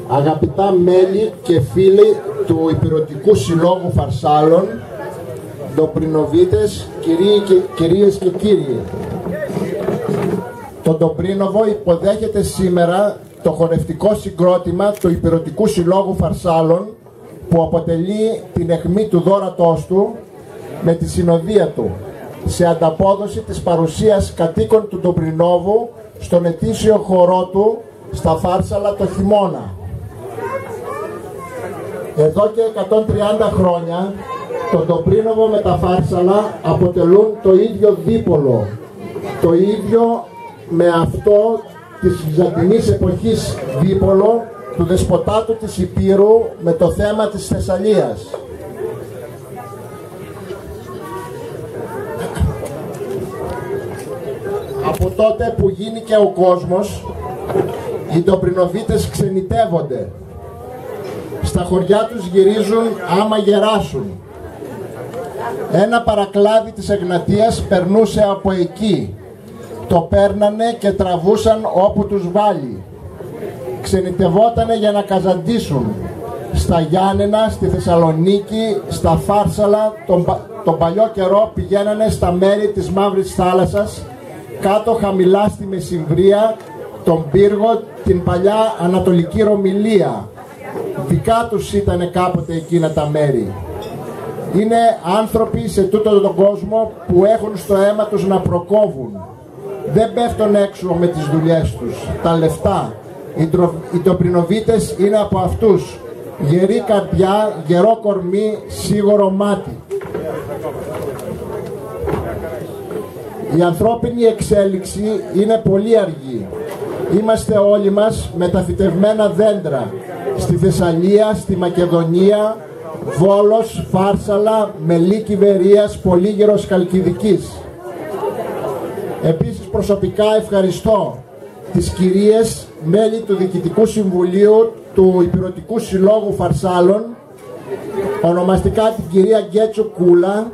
Αγαπητά μέλη και φίλοι του Ηπειρωτικού Συλλόγου Φαρσάλων, Ντομπρινοβίτες, κυρίες και κύριοι, το Ντομπρίνοβο υποδέχεται σήμερα το χορευτικό συγκρότημα του Ηπειρωτικού Συλλόγου Φαρσάλων, που αποτελεί την αιχμή του δώρατός του με τη συνοδεία του, σε ανταπόδοση της παρουσίας κατοίκων του Ντομπρινόβου στον ετήσιο χορό του στα Φάρσαλα το χειμώνα. Εδώ και 130 χρόνια το Ντομπρίνοβο με τα Φάρσαλα αποτελούν το ίδιο δίπολο, το ίδιο με αυτό της βυζαντινής εποχής δίπολο του δεσποτάτου της Υπήρου με το θέμα της Θεσσαλίας. Από τότε που γίνηκε ο κόσμος, οι Ντομπρινοβίτες ξενιτεύονται. Στα χωριά τους γυρίζουν άμα γεράσουν. Ένα παρακλάδι της Εγνατίας περνούσε από εκεί. Το παίρνανε και τραβούσαν όπου τους βάλει. Ξενιτευότανε για να καζαντήσουν. Στα Γιάννενα, στη Θεσσαλονίκη, στα Φάρσαλα, τον παλιό καιρό πηγαίνανε στα μέρη της Μαύρης Θάλασσας, κάτω χαμηλά στη Μεσημβρία, τον Πύργο, την παλιά Ανατολική Ρωμυλία. Δικά τους ήτανε κάποτε εκείνα τα μέρη. Είναι άνθρωποι σε τούτο τον κόσμο που έχουν στο αίμα τους να προκόβουν. Δεν πέφτουν έξω με τις δουλειές τους, τα λεφτά. Οι Ντομπρινοβίτες είναι από αυτούς. Γερή καρδιά, γερό κορμί, σίγουρο μάτι. Η ανθρώπινη εξέλιξη είναι πολύ αργή. Είμαστε όλοι μας μεταφυτευμένα δέντρα. Στη Θεσσαλία, στη Μακεδονία, Βόλος, Φάρσαλα, Μελίκη Βερίας, Πολύγερος Χαλκιδικής. Επίσης προσωπικά ευχαριστώ τις κυρίες μέλη του Διοικητικού Συμβουλίου του Ηπειρωτικού Συλλόγου Φαρσάλων, ονομαστικά την κυρία Γκέτσο Κούλα,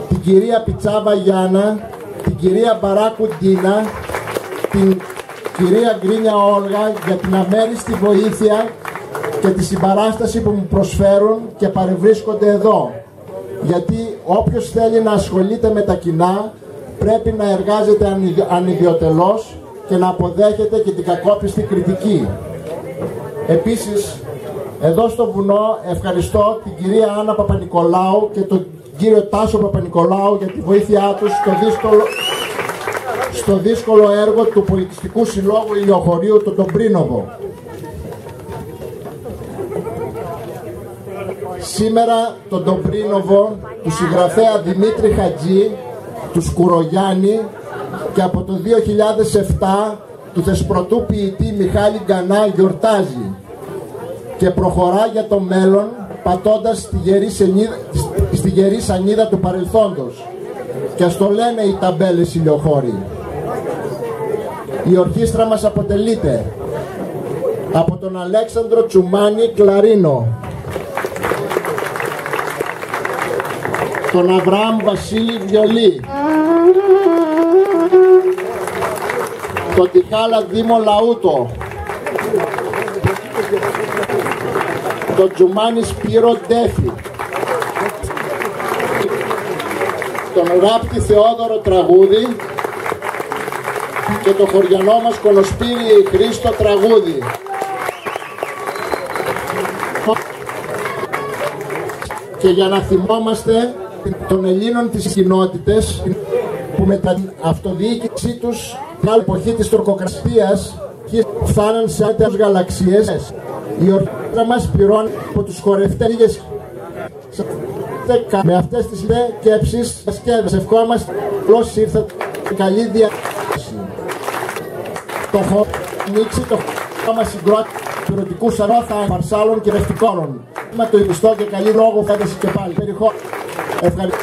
την κυρία Πιτσάβα Γιάννα, την κυρία Μπαράκου Ντίνα, την κυρία Γκρίνια Όλγα για την αμέριστη βοήθεια και τη συμπαράσταση που μου προσφέρουν και παρευρίσκονται εδώ. Γιατί όποιος θέλει να ασχολείται με τα κοινά πρέπει να εργάζεται ανιδιοτελώς και να αποδέχεται και την κακόπιστη κριτική. Επίσης, εδώ στο βουνό ευχαριστώ την κυρία Άννα Παπανικολάου και τον κύριο Τάσο Παπανικολάου για τη βοήθειά τους στο δύσκολο έργο του Πολιτιστικού Συλλόγου Ηλιοχωρίου του Ντομπρίνοβο. Σήμερα το Ντομπρίνοβο του συγγραφέα Δημήτρη Χατζή, του Σκουρογιάννη και από το 2007 του θεσπρωτού ποιητή Μιχάλη Γκανά γιορτάζει και προχωρά για το μέλλον πατώντας στη γερή σανίδα του παρελθόντος, και ας το λένε οι ταμπέλες ηλιοχώροι. Η ορχήστρα μας αποτελείται από τον Αλέξανδρο Τσουμάνη κλαρίνο, τον Αβραάμ Βασίλη βιολί, τον Τιχάλα Δήμο Λαούτο, τον Τζουμάνη Σπύρο Ντέφη, τον Ράπτη Θεόδωρο τραγούδι και το χωριανό μας Κολοσπύρη Χρήστο τραγούδι. Και για να θυμόμαστε των Ελλήνων τις κοινότητες που με την αυτοδιοίκησή τους την άλλη εποχή της τουρκοκρατίας φτάναν σε άλλες γαλαξίες. Η ορχήστρα μας πληρώνει από τους χορευτές με αυτές τις σκέψεις σκεύες. Ευχόμαστε απλώς ήρθατε καλή διάθεση. Το χώρο ανοίξει το χώρο μας συγκρότημα του Ηπειρωτικού Συλλόγου Φαρσάλων και Ρευτικών. Με το υπηστό και καλή λόγο φέτος και πάλι. Ευχαριστώ.